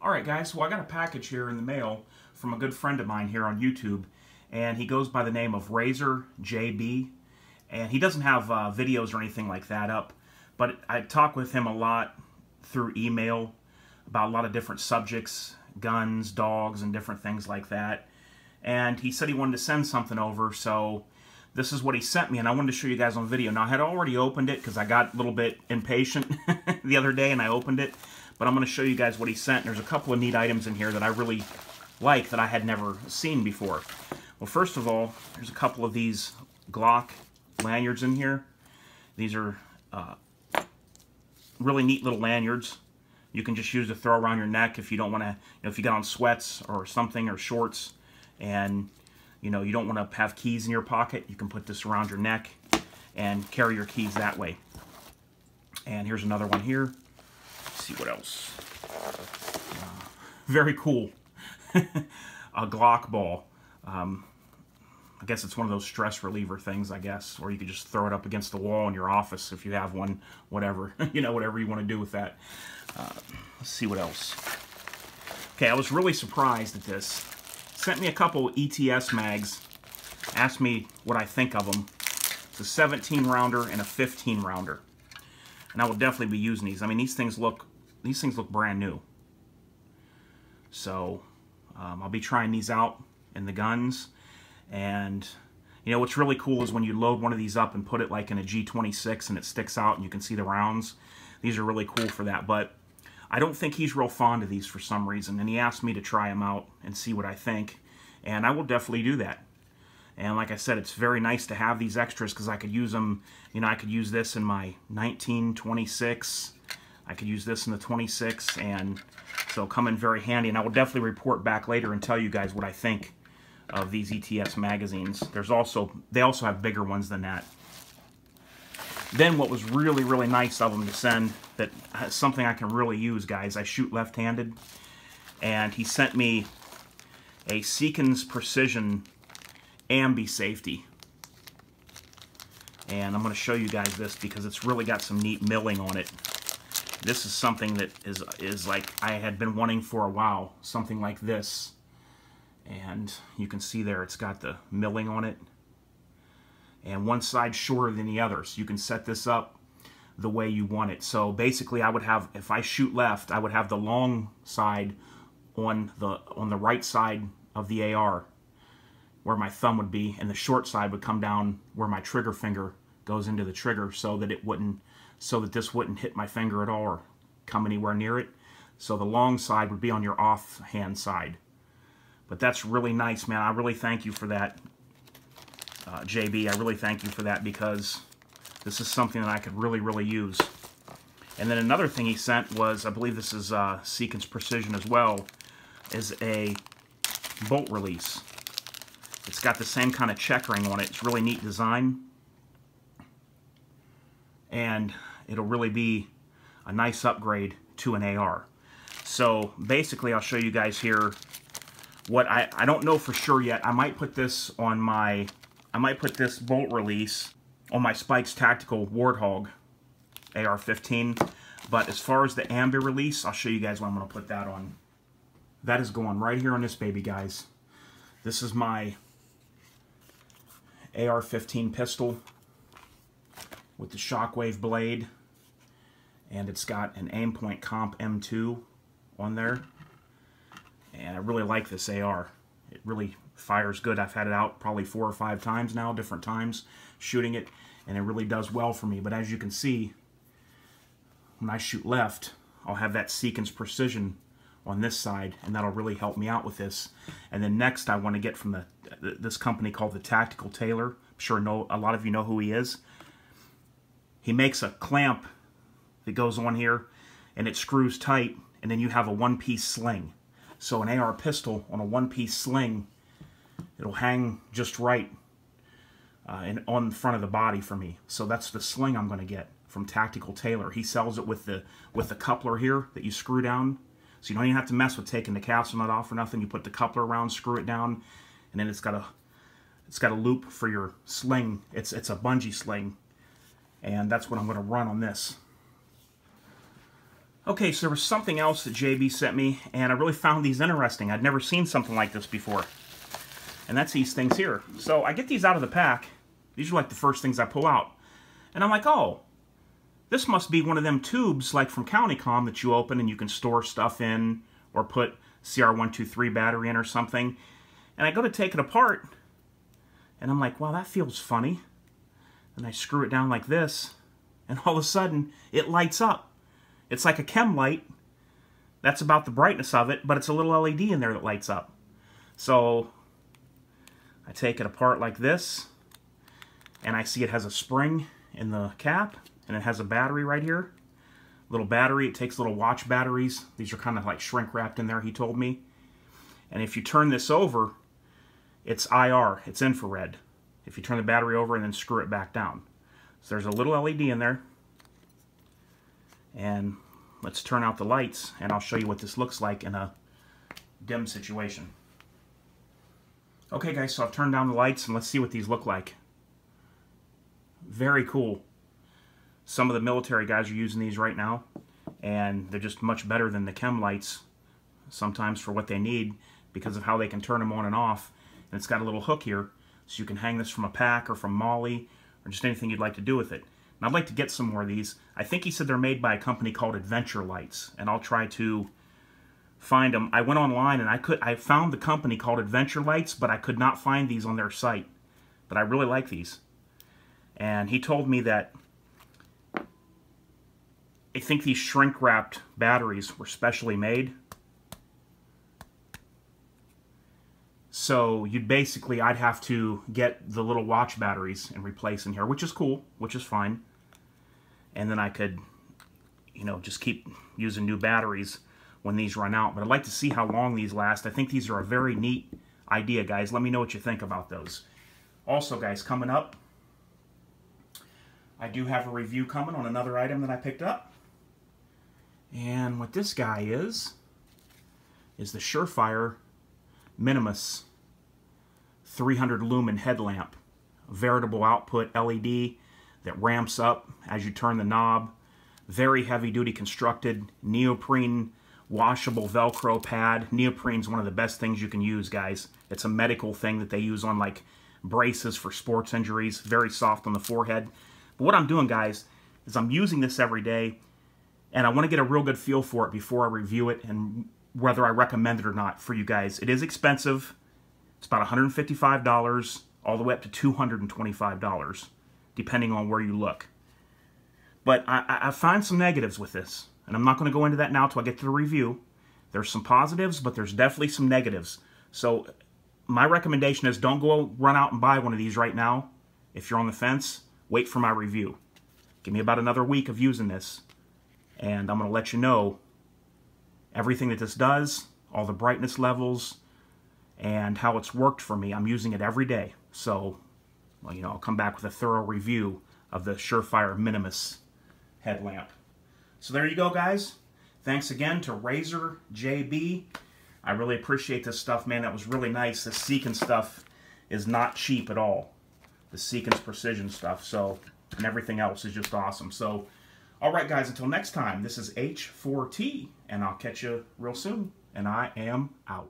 Alright guys, well I got a package here in the mail from a good friend of mine here on YouTube, and he goes by the name of RazorJB, and he doesn't have videos or anything like that up, but I talk with him a lot through email about a lot of different subjects, guns, dogs, and different things like that. And he said he wanted to send something over, so this is what he sent me, and I wanted to show you guys on video. Now, I had already opened it because I got a little bit impatient the other day and I opened it, but I'm going to show you guys what he sent. There's a couple of neat items in here that I really like that I had never seen before. Well, first of all, there's a couple of these Glock lanyards in here. These are really neat little lanyards. You can just use to throw around your neck if you don't want to, if you got on sweats or something or shorts and you don't want to have keys in your pocket, you can put this around your neck and carry your keys that way. And here's another one here. Let's see what else. Very cool. A Glock ball. I guess it's one of those stress reliever things, I guess, or you could just throw it up against the wall in your office if you have one, whatever, whatever you want to do with that. Let's see what else. Okay, I was really surprised at this. Sent me a couple ETS mags, asked me what I think of them. It's a 17 rounder and a 15 rounder, and I will definitely be using these. I mean, these things look brand new. So I'll be trying these out in the guns. And what's really cool is when you load one of these up and put it like in a G26 and it sticks out and you can see the rounds. These are really cool for that, but I don't think he's real fond of these for some reason, and he asked me to try them out and see what I think, and I will definitely do that. And like I said, it's very nice to have these extras because I could use them, I could use this in my 1926, I could use this in the 26, and so come in very handy, and I will definitely report back later and tell you guys what I think of these ETS magazines. They also have bigger ones than that. Then what was really, really nice of them to send, that something I can really use, guys. I shoot left-handed, and he sent me a Seekins Precision ambi safety. And I'm going to show you guys this because it's really got some neat milling on it. This is something that is like I had been wanting for a while, something like this. And you can see there it's got the milling on it. And one side shorter than the other, so you can set this up the way you want it. So basically I would have, if I shoot left, I would have the long side on the right side of the AR where my thumb would be, and the short side would come down where my trigger finger goes into the trigger, so that this wouldn't hit my finger at all or come anywhere near it. So the long side would be on your offhand side. But that's really nice, man. I really thank you for that. JB, I really thank you for that, because this is something that I could really, really use. And then another thing he sent was, I believe this is Seekins Precision as well, is a bolt release. It's got the same kind of checkering on it. It's really neat design. And it'll really be a nice upgrade to an AR. So basically I'll show you guys here what I don't know for sure yet. I might put this on my... I might put this bolt release on my Spikes Tactical Warthog AR-15, but as far as the ambi release, I'll show you guys what I'm going to put that on. That is going right here on this baby, guys. This is my AR-15 pistol with the Shockwave blade, and it's got an Aimpoint Comp M2 on there, and I really like this AR. It really fires good. I've had it out probably 4 or 5 times now, different times, shooting it, and it really does well for me. But as you can see, when I shoot left, I'll have that Seekins Precision on this side, and that'll really help me out with this. And then next, I want to get from this company called the Tactical Tailor. I'm sure a lot of you know who he is. He makes a clamp that goes on here, and it screws tight, and then you have a one-piece sling. So an AR pistol on a one-piece sling, it'll hang just right and on the front of the body for me. So that's the sling I'm going to get from Tactical Tailor. He sells it with the coupler here that you screw down. So you don't even have to mess with taking the capsule nut off or nothing. You put the coupler around, screw it down, and then it's got a loop for your sling. It's a bungee sling, and that's what I'm going to run on this. Okay, so there was something else that JB sent me, and I really found these interesting. I'd never seen something like this before. And that's these things here. So I get these out of the pack. These are like the first things I pull out. And I'm like, oh, this must be one of them tubes like from CountyCom that you open and you can store stuff in or put CR123 battery in or something. And I go to take it apart, and I'm like, wow, that feels funny. And I screw it down like this, and all of a sudden, it lights up. It's like a chem light. That's about the brightness of it, but it's a little LED in there that lights up. So I take it apart like this, and I see it has a spring in the cap, and it has a battery right here. Little battery. It takes little watch batteries. These are kind of like shrink wrapped in there, he told me. And if you turn this over, it's IR. It's infrared. If you turn the battery over and then screw it back down. So there's a little LED in there. And let's turn out the lights, and I'll show you what this looks like in a dim situation. Okay guys, so I've turned down the lights, and let's see what these look like. Very cool. Some of the military guys are using these right now, and they're just much better than the chem lights sometimes for what they need because of how they can turn them on and off. And it's got a little hook here, so you can hang this from a pack or from Molly or just anything you'd like to do with it. And I'd like to get some more of these. I think he said they're made by a company called Adventure Lights, and I'll try to find them. I went online and I found the company called Adventure Lights, but I could not find these on their site. But I really like these. And he told me that I think these shrink-wrapped batteries were specially made. So I'd have to get the little watch batteries and replace in here, which is cool, which is fine. And then I could, you know, just keep using new batteries when these run out. But I'd like to see how long these last. I think these are a very neat idea, guys. Let me know what you think about those. Also, guys, coming up, I do have a review coming on another item that I picked up. And what this guy is the Surefire Minimus 300 lumen headlamp. A veritable output LED that ramps up as you turn the knob. Very heavy duty constructed, neoprene washable Velcro pad. Neoprene's one of the best things you can use, guys. It's a medical thing that they use on like braces for sports injuries. Very soft on the forehead. But what I'm doing, guys, is I'm using this every day, and I want to get a real good feel for it before I review it and whether I recommend it or not for you guys. It is expensive. It's about $155 all the way up to $225, depending on where you look. But I find some negatives with this, and I'm not going to go into that now till I get to the review. There's some positives, but there's definitely some negatives. So my recommendation is don't go run out and buy one of these right now. If you're on the fence, wait for my review. Give me about another week of using this, and I'm going to let you know everything that this does, all the brightness levels, and how it's worked for me. I'm using it every day. So, well, you know, I'll come back with a thorough review of the Surefire Minimus headlamp. So there you go, guys. Thanks again to RazorJB. I really appreciate this stuff, man. That was really nice. The Seekins stuff is not cheap at all. The Seekins Precision stuff. So, and everything else is just awesome. So, all right, guys, until next time, this is H4T, and I'll catch you real soon, and I am out.